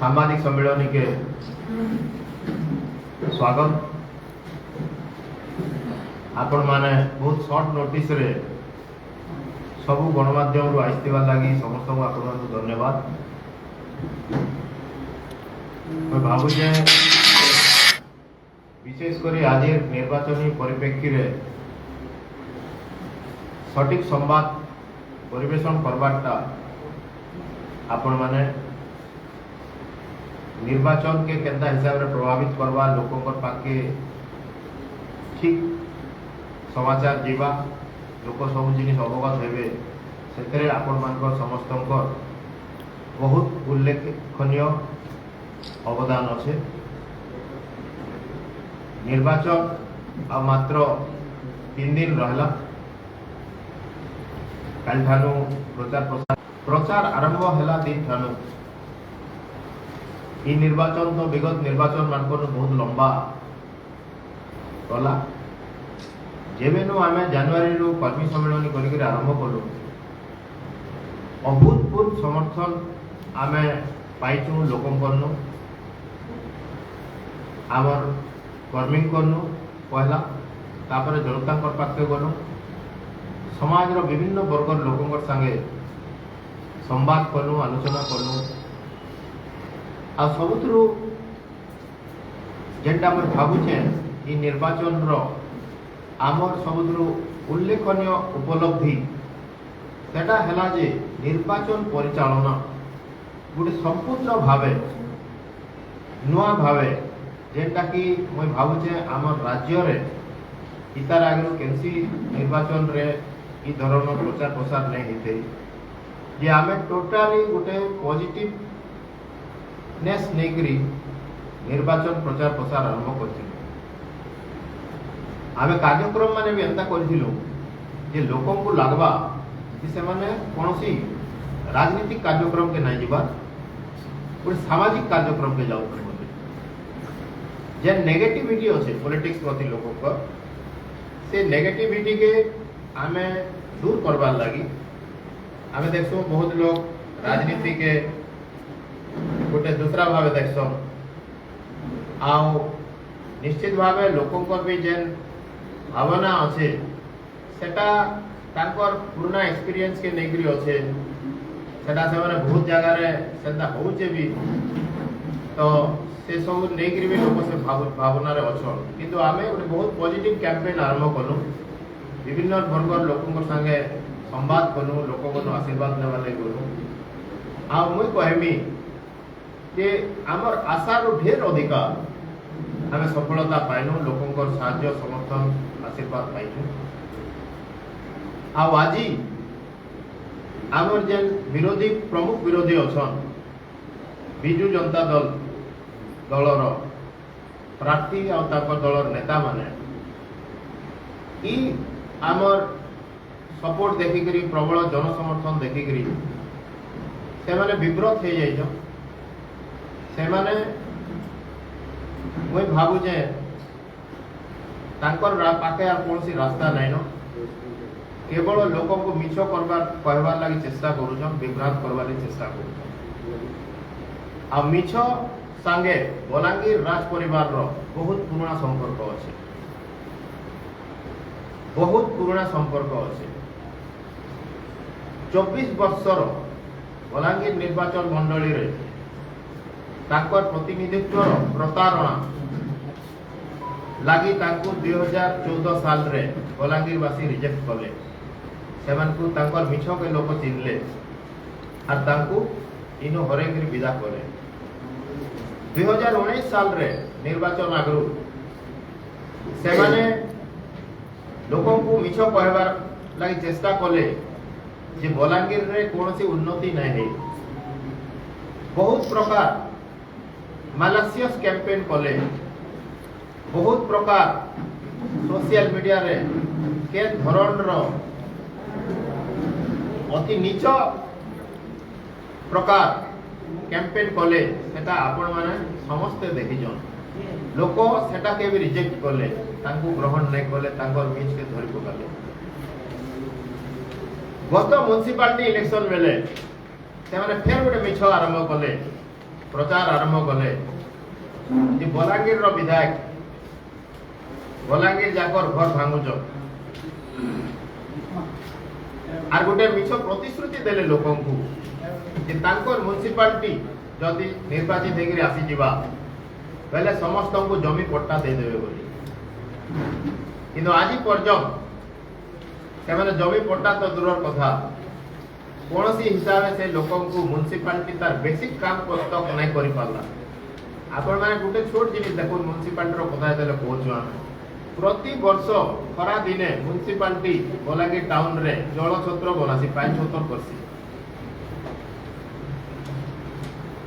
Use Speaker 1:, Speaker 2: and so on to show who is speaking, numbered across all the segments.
Speaker 1: सामाजिक सम्मेलन के स्वागत। आपण माने बहुत शॉर्ट नोटिस रे सबु गणमाध्यम आसवा लगी समस्त आपको धन्यवाद। मैं भावुचे विशेषकर आज निर्वाचन परिप्रेक्षी रे सटीक संवाद परिवेशन करवाटा आपण माने निर्वाचन के केंता हिसाब रे प्रभावित करवा लोकों पाखे ठीक समाचार जीवा लोक सब जिन अवगत हेबे से आपण मान समस्त बहुत उल्लेखनीय अवदान अच्छे। निर्वाचन आ मात्र 3 दिन रहला कल ठानु प्रचार आरंभ हैला दिन ठानु। ई निर्वाचन तो विगत निर्वाचन मानकर बहुत लंबा गला। जेबेनु आमे जनवरी रु कर्मी सम्मेलन करिक आरंभ कलु अभूतपूर्व समर्थन आमे पाइचु लोकों करनु आमर कर्मी करनु पहला तापर जनता कर पाखे गनु समाज रो विभिन्न वर्गर लोकों संगे संवाद कलु आलोचना कलु आ सबुथरु जेंटा हम भावुचे ई निर्वाचन रो आमर सबुथरु उल्लेखनीय उपलब्धि सेटा हैला जे निर्वाचन परिचालना गोटे संपूर्ण भावे नुआ भावे जेंटा कि मैं भावुचे आमर राज्य रे इतार आगे केनसी निर्वाचन रे ई धरण प्रचार प्रसार नहीं हेते जे आमे टोटाली गोटे पॉजिटिव नेस नेकरी निर्वाचन प्रचार प्रसार आरंभ करथिलु। आमे कार्यक्रम माने भी एंता करथिलु जे लोकों को लागबा कि से माने कोनोसी राजनीतिक कार्यक्रम के नहीं जीवा कोई सामाजिक कार्यक्रम के जाऊ करबे जे नेगेटिविटी अछि पॉलिटिक्स प्रति लोकों को से नेगेटिविटी के आमे दूर करबार लागि आमे देखसो बहुत लोग राजनीति के गोटे दूसरा भाव देखसन आउ निश्चित भावे लोकों भी जेन भावना अच्छे सेटा तांकर पुराना एक्सपीरियंस के नेगरी अच्छे सेटा से माने बहुत जगह रे सेटा होचे भी तो से सब नेगरी भी लोक से भावना रे अछन किंतु आमे गोटे बहुत पॉजिटिव कैंपेन आरंभ कलु विभिन्न वर्ग लोकों संगे संवाद कलु लोकों को आशीर्वाद नेवा ले गलु आ मुई कहमी जे आमर आशार ढेर अधिका आमे सफलता पाइनु लोकों साहाय्य समर्थन आशीर्वाद पाइनु। आज आमर जेन विरोधी प्रमुख विरोधी अछन बिजू जनता दलर प्रार्थी आ दलर नेता माने ई आमर सपोर्ट देखिकरी प्रबल जन समर्थन देखिकरी से माने विब्रत हो जाइछन से माने मैं भावुचे तांकर पाखे आ कौन सी रास्ता नहीं न केवल लोकों को मिछ करबार कहबार लागि चेष्टा करूछन विभ्रांत करबार चेष्टा करूछन आ मिछ संगे बलांगीर राज परिवार रो बहुत पुराना संपर्क अछि बहुत पुराना संपर्क अछि 24 वर्षर बलांगीर निर्वाचन मंडली रे तांकर प्रतिनिधित्व प्रतारणा लगी 2014 साल रे बलांगीरवासी रिजेक्ट कले सेमानकु तांकर मिछ के लोक चिनले आर तांकु इनो हरेगिरी विदा कले 2019 साल रे निर्वाचन आगरु सेमाने लोकों को मिछ कहबार लागि चेष्टा कले जे बलांगीर रे कोनोसी उन्नति नहीं है बहुत प्रकार मालासियस कैंपेन कले बहुत प्रकार सोशल मीडिया रे के धरण रो अति नीच प्रकार कैंपेन कले सेटा आपण माने समस्त देखिजन लोक सेटा के भी रिजेक्ट कले तांकु ग्रहण नहीं कले तांकर बीच के धरि पकाले गत म्युनिसिपालिटी इलेक्शन बेले से माने फेर गोटे मिछ आरंभ कले प्रचार आरंभ कले जे बलांगीर रो विधायक बलांगीर जाकर घर भांगुच आर गोटे मिछ प्रतिश्रुति देले लोकन को जे तांकर म्युनिसिपालिटी जदि निर्वाचित हेकरी आसी जिबा पहले समस्त को जमी पट्टा दे देबे बोली किंतु आज पर्यंत से माने जमी पट्टा तो दूर कथा कौन सी हिसाब से लोकों को म्युनिसिपालिटी तार बेसिक काम तक नहीं करि पारला आपण माने गुटे छोट जिनिस देखो म्युनिसिपालिटी रो कथा देले कहछु हम प्रति वर्ष खरा दिने म्युनिसिपालिटी बलांगीर टाउन रे जल छत्र बनासी पानी छत्र करसी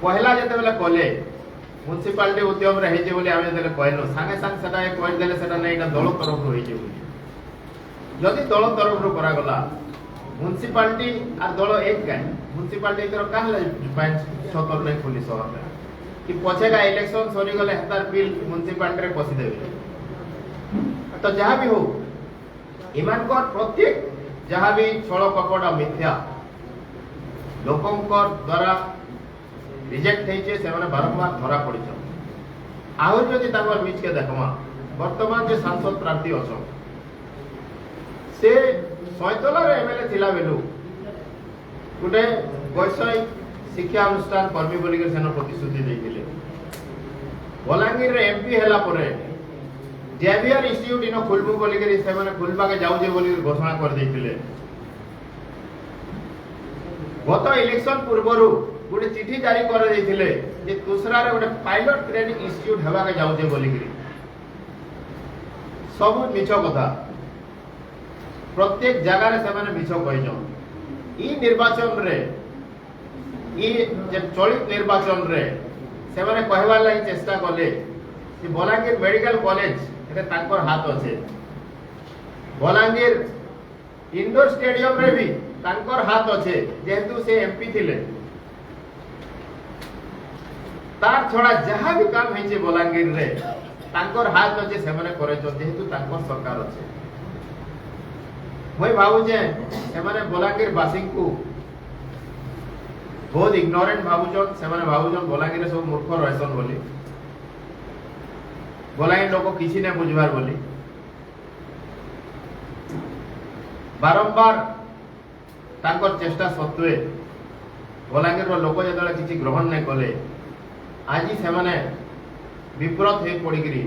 Speaker 1: पहला जते बेले कले म्युनिसिपालिटी उद्यम रे हेजे बोली आमे देले कहलो संगे संग सेटा एक कहि देले सेटा नै एटा दल तरफ रो हेजे बोली जदि दल तरफ रो करा गला म्युनिसिपालिटी आर दल एक गाय म्युनिसिपालिटी तर काहले पांच छतर नै खोली शहर रे कि पछे का इलेक्शन सरी गले हतार बिल म्युनिसिपालिटी रे पसी देबे तो जहां भी हो ईमान को प्रत्येक जहां भी छळ कपट मिथ्या लोकों को द्वारा रिजेक्ट हेचे से माने बारंबार धरा पड़िछ आहुर जदि तापर बीच के देखमा वर्तमान जे सांसद प्रार्थी अछ से सैतला रे एमएलए थिला बेलु गुटे वैषयिक शिक्षा अनुष्ठान कर्मी बोली के सेना प्रतिश्रुति देथिले बलांगीर रे एमपी हैला परे जेवियर इंस्टीट्यूट इनो खुलबु बोली के से माने खुलबा के जाउ जे बोली घोषणा कर देथिले गत इलेक्शन पूर्वरु गुटे चिठी जारी कर देथिले जे दूसरा रे गुटे पायलट ट्रेनिंग इंस्टीट्यूट हेबा के जाउ जे बोली के सब मिछ कथा प्रत्येक जगह रे से माने मिछ कहिजो ई निर्वाचन रे ई जे चलित निर्वाचन रे से माने कहवार लागि चेष्टा कले कि बलांगीर मेडिकल कॉलेज एते तांकर हाथ আছে बलांगीर इंडोर स्टेडियम रे भी तांकर हाथ আছে जेहेतु से एमपी थिले तार छोड़ा जहां भी काम हेचे बलांगीर रे तांकर हाथ আছে से माने करे जेहेतु तांकर सरकार আছে মই भाबु जे से माने बलांगीर बासिंग को बहुत इग्नोरेंट भाबुचन से माने भाबुचन बलांगीर सब मूर्ख रहसन बोली बलांगीर लोक किसी ने बुझबार बोली बारंबार तांकर चेष्टा सत्वे बलांगीर रो लोक जदले किछि ग्रहण नै कले आज से माने विप्रत हे पड़िगिरी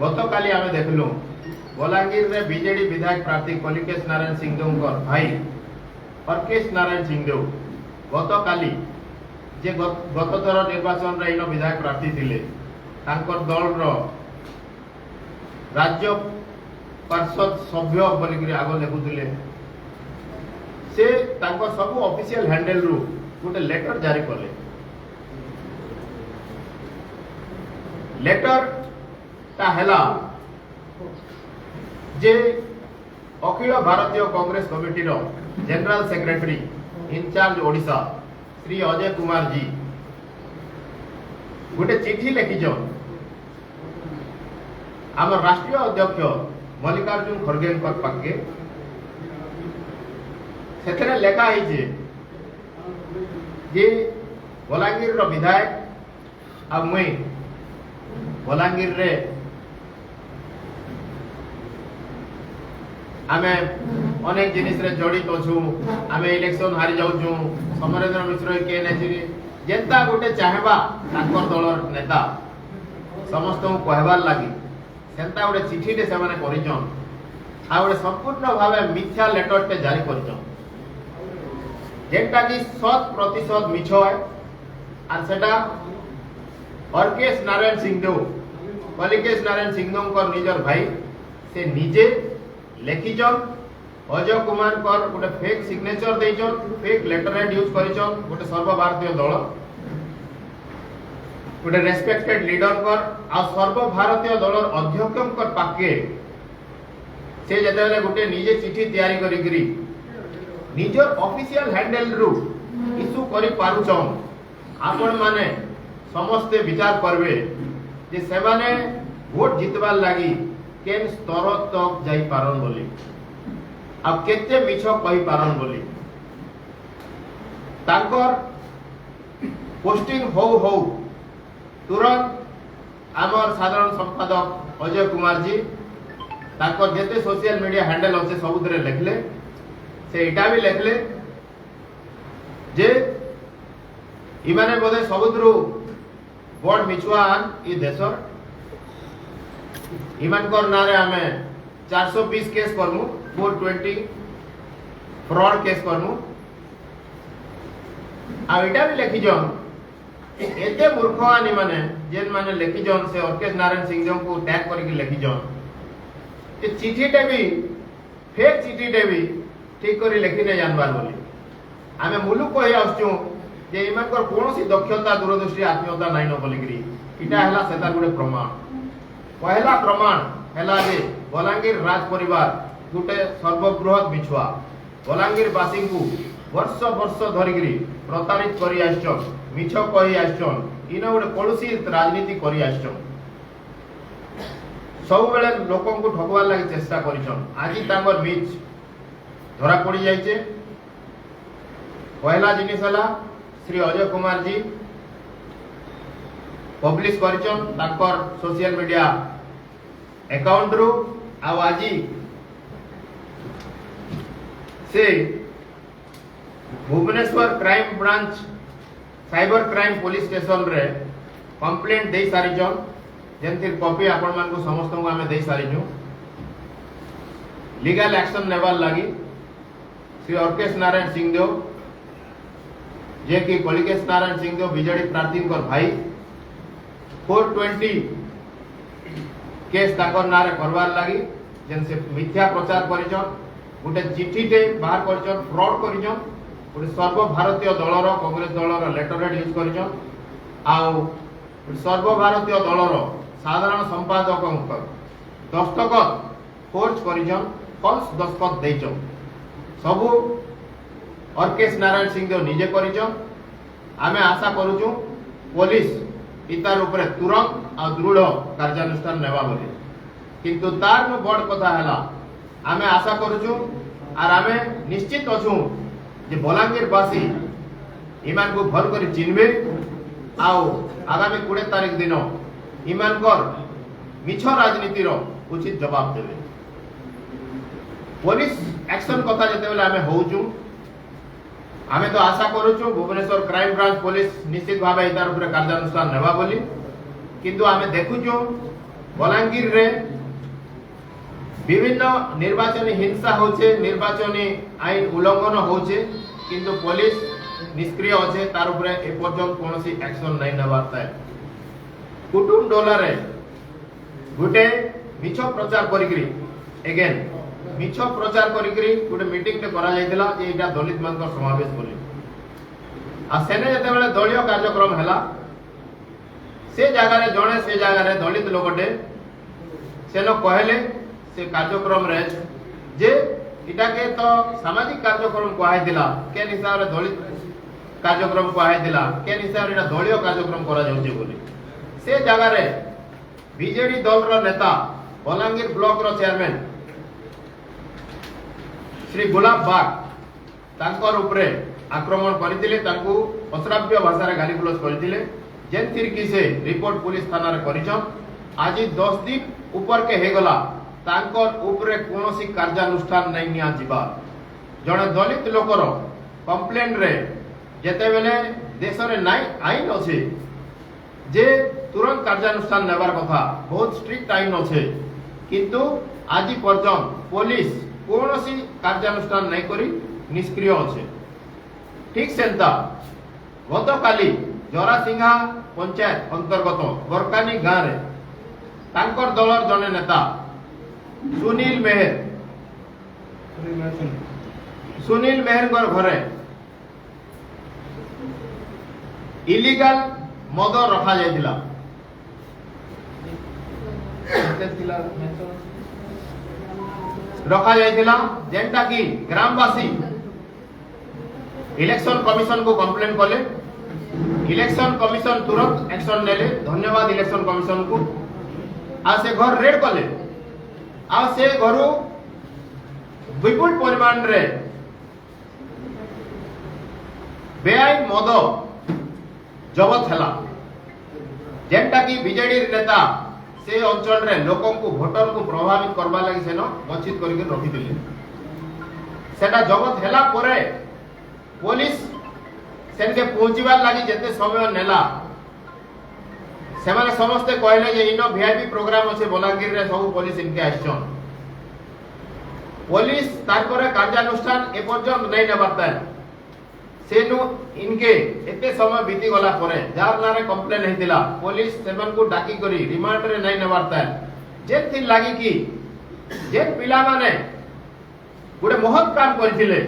Speaker 1: गत काली आमे देखलु बलांगीर रे बीजेडी विधायक प्रार्थी कलिकेश नारायण सिंहदेव भाई अर्केश नारायण सिंहदेव गत काली जे गत थर निर्वाचन रे इनो विधायक प्रार्थी थिले तांकर दल रो राज्य पार्षद सभ्य बोलिकरी आगो लेखुथिले से तांकर सब ऑफिशियल हैंडल रु गोटे लेटर जारी करले लेटर ता हैला जे अखिल भारतीय कांग्रेस कमिटी रो general secretary incharge Odisha Shri Ajay Kumar ji गोटे चिठी लिखिजो आम राष्ट्रीय अध्यक्ष मल्लिकार्जुन खड़गे पाके सेथरे लेखा है जे बलांगीर रो विधायक आ मुई बलांगीर रे आमे अनेक जिनिस रे जड़ित अछु आमे इलेक्शन हारि जाउछु समरेंद्र मिश्र के नेची जेंता गोटे चाहेबा ताकर दलर नेता समस्त को कहबार लागि सेंता गोटे चिठी टे से माने करिजन आ गोटे संपूर्ण भावे मिथ्या लेटर टे जारी करिजन जेंटा कि 100% मिछ है आ सेटा अर्केश नारायण सिंहदेव कलिकेश नारायण सिंहदेव कर निजर भाई से निजे लेखिजन अजय कुमार कर गोटे फेक सिग्नेचर देजन फेक लेटर हेड यूज करिजन गोटे सर्व भारतीय दल गोटे रेस्पेक्टेड लीडर कर आ सर्व भारतीय दलर अध्यक्ष कर पाके से जते गोटे निजे चिठी तैयारी करिकरी निजर ऑफिशियल हैंडल रु इशू करि पारुछन आपण माने समस्त विचार करबे जे सेमाने वोट जितबार लागि केन स्तर तक जाई पारन बोली अब केते मिछ कहि पारन बोली तांकर पोस्टिंग हो तुरंत आमर साधारण संपादक अजय कुमार जी ताकर जेते सोशल मीडिया हैंडल अच्छे सबुदरे लिखले से इटा भी लिखले जे इमाने बोधे सबुद्रु बड़ मिछुआन इ देशर इमानकर नारे आमे 420 केस करमु 420 फ्रॉड केस करमु आ इटा भी लिखी जन एते मूर्खवानी माने जेन माने लिखी जन से ऑर्केश नारायण सिंह को टैग करके लिखी जन ए चिठीटे भी फेक चिठीटे भी ठीक करी लिखी नहीं जानबार बोली आमे मुलुक कहि आछू जे इमानकर कोनोसी दक्षता दूरदृष्टि आत्मीयता नाइन बोलिकरी इटा हला सेतार गुडे प्रमाण पहला प्रमाण हला जे बलांगीर राज परिवार गुटे सर्वबृहत मिछुआ बलांगीर बासी को वर्ष वर्ष धरिकरी प्रतारित करी आछन मिछ कहि आछन इना गुडे कलुषित राजनीति करी आछन सब बेले लोकों को ठगवार लागि चेष्टा करिछन आजि तांगर बीच धरा पड़ी जाइछे पहला जिनिस हला श्री अजय कुमार जी पब्लिश करिछन तांकर सोशल मीडिया अकाउंट रु आवाजी से Bhubaneswar crime branch cyber crime police station रे कंप्लेंट दे सारिछन जेंतिर कॉपी आपण मान को समस्त को हमें दे सारिछु लीगल एक्शन नेबार लागि श्री ऑर्केश नारायण सिंहदेव जे कि कलिकेश नारायण सिंहदेव बीजेडी प्रार्थी भाई 420 केस ताकर नारे करवार लागि जेन से मिथ्या प्रचार करिछन गुटे चिठीटे बाहर करिछन फ्रॉड करिछन गुटे सर्व भारतीय दलर कांग्रेस दलर लेटरहेड यूज करिछन आउ सर्व भारतीय दलर साधारण संपादक दस्तखत फोर्ज करिछन फॉल्स दस्तखत दैछन सबु ऑर्केश नारायण सिंहदेव निजे करिछन आमे आशा करूछु पुलिस इतार ऊपर तुरंत आ दृढ़ कार्यानुष्ठान नेबा बोली किंतु तार नु बड़ कथा हला आमे आशा करूछु आर आमे निश्चित अछु जे बलांगीर बासी इमान को भल करी चिन्हबे आउ आगामी 20 तारीख दिन इमानकर मिछ राजनीति रो उचित जवाब देबे पुलिस एक्शन कथा जते बेले आमे होउछु आमे तो आशा करूछु भुवनेश्वर क्राइम ब्रांच पुलिस निश्चित भाबे इतार ऊपर कार्यानुष्ठान नेबा बोली किंतु आमे देखुछु बलांगीर रे विभिन्न निर्वाचन हिंसा होचे निर्वाचन आईन उल्लंघन होचे किंतु पुलिस निष्क्रिय अच्छे तार ऊपर ए पर्यंत कोनोसी एक्शन नै नेबार ताय कुटुम डोलारे गुटे मिछ प्रचार करिकरी अगेन मिछ प्रचार करिकरी गुटे मीटिंग ते करा जायतिला जे एटा दलित मानकर समावेश बोली आ सेने जते बेले दलीय कार्यक्रम हला से जगह रे जणे से जगह रे दलित लोकटे सेनो कहले से कार्यक्रम रे जे इटा के तो सामाजिक कार्यक्रम कहै दिला के हिसाब रे दलित कार्यक्रम कहै दिला के हिसाब रे दलीय कार्यक्रम करा जाउचे बोली से जगह रे बीजेडी दल रो नेता बलांगीर ब्लॉक रो चेयरमैन श्री गुलाब बाग तांकर ऊपरे आक्रमण करथिले तांकू अश्राव्य भाषा रे गाली गुलज करथिले जेंतिर कि से रिपोर्ट पुलिस थाना रे करिछन आज 10 दिन ऊपर के हे गला तांकर ऊपरे कोनोसी कार्यानुष्ठान नै निया जिबा जणे दलित लोकर कंप्लेंट रे जेते बेले देश रे नाइ आईन अछि जे तुरंत कार्यानुष्ठान नेबार कथा बहुत स्ट्रिक्ट आईन अछि किंतु आज पर्यंत पुलिस कोनोसी कार्यानुष्ठान नै करी निष्क्रिय अछि ठीक सेंता गतकाली जरासिंहा पंचायत अंतर्गत बरकानी गाँव रे तांकर दलर जने नेता सुनील मेहर घरे इलीगल मद रखा जायतिला रखा जायतिला जेंटा कि ग्रामवासी इलेक्शन कमिशन को कंप्लेन कले इलेक्शन कमिशन तुरंत एक्शन नेले धन्यवाद इलेक्शन कमिशन को आ से घर रेड कले आ से घरु विपुल परिमाण रे बेआईन मद जबत है जेनटा कि बीजेडी नेता से अंचल रे लोकन को भोटर को प्रभावित करवा लगी सेनो वंचित करके रखी दिले सेटा जबत हैला परे पुलिस सेनके पहुंचीबार लगी जेते समय नेला सेमाने समस्ते कहले जे इनो वीआईपी प्रोग्राम अछि बलांगीर रे सब पुलिस इनके आछन पुलिस तार परे कार्यानुष्ठान ए पर्यंत नै नेबारता सेनु इनके एते समय बीती गला परे जार नारे कंप्लेन हेतिला पुलिस सेमन को डाकी करी रिमांड रे नै नेबारता जे थि लागी कि जे पिला माने गुडे महत काम करथिले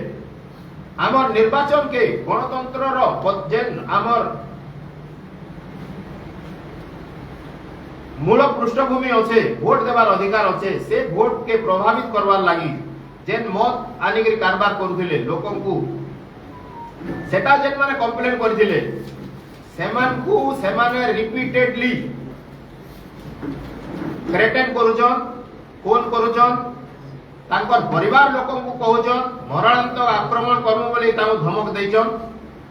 Speaker 1: आमर निर्वाचन के गणतंत्र रो जेन आमर मूल पृष्ठभूमि अच्छे भोट देवार अधिकार अच्छे से भोट के प्रभावित करवार लगी जेन मत आनिक कारबार करुले लोक सेटा जेन माने कंप्लेन करथिले सेमान को सेमाने रिपीटेडली थ्रेटन करूछन फोन करूछन तांकर परिवार लोकन को कहउछन मरणांतक आक्रमण करमु बोली ताऊ धमक दैछन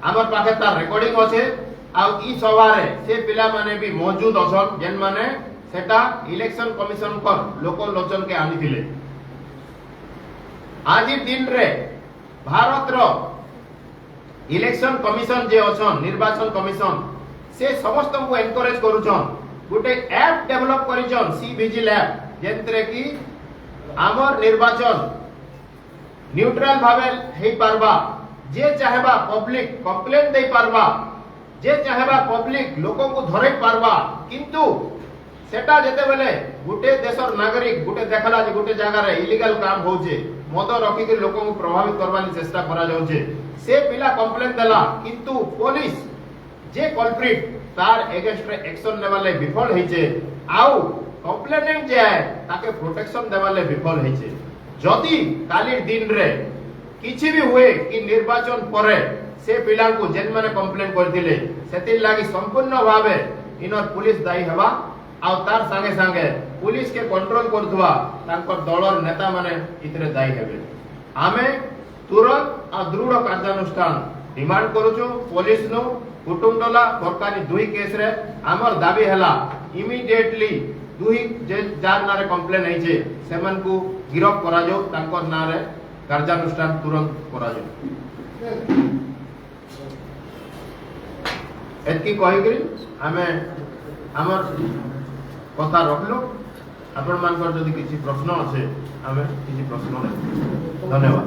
Speaker 1: हमर पाखे तार रिकॉर्डिंग अछि आ ई सभा रे से पिला माने भी मौजूद अछन जेन माने सेटा इलेक्शन कमिशन पर लोक लोचन के आनिथिले आज दिन रे भारत रो इलेक्शन कमिशन जे अछन निर्वाचन कमिशन से समस्त को एनकरेज करूछन गुटे app develop करिछन C vigil app जेंतरे की आमर निर्वाचन न्यूट्रल भावे हेई पारबा जे चाहेबा पब्लिक कंप्लेन दे पारबा जे चाहेबा पब्लिक लोकों को धरे पारबा किंतु सेटा जेते बेले गुटे देशर नागरिक गुटे देखला जे गुटे जगह रे इलीगल काम होचे मद रखी के लोकों को प्रभावित करवानी चेष्टा करा जाउचे से पिला कंप्लेन देला किंतु पुलिस जे कल्प्रिट तार अगेंस्ट रे एक्शन नेवाले विफल हेचे आउ कंप्लेनेंट जे है ताके प्रोटेक्शन देवाले विफल हेचे जदी काली दिन रे किछि भी हुए कि निर्वाचन परे से पिला को जेन माने कंप्लेन करथिले सेति लागि संपूर्ण भावे इनर पुलिस दायी हेबा आ तार संगे संगे पुलिस के कंट्रोल करथुवा तांकर दलर नेता माने इतरे दायी हेबे आमे तुरंत आ दृढ़ कार्यानुष्ठान डिमांड करूछु पुलिस नो कुटुंबला सरकारी दुई केस रे हमर दाबी हला इमीडिएटली दुई जे जार नारे कंप्लेन हेचे सेमन को गिरफ्त करा जो तांकर नारे कार्यानुष्ठान तुरंत करा जो एतकी कहि करी हमें हमर कथा रखलो आपण मानकर जदि किछि प्रश्न আছে हमें किछि प्रश्न धन्यवाद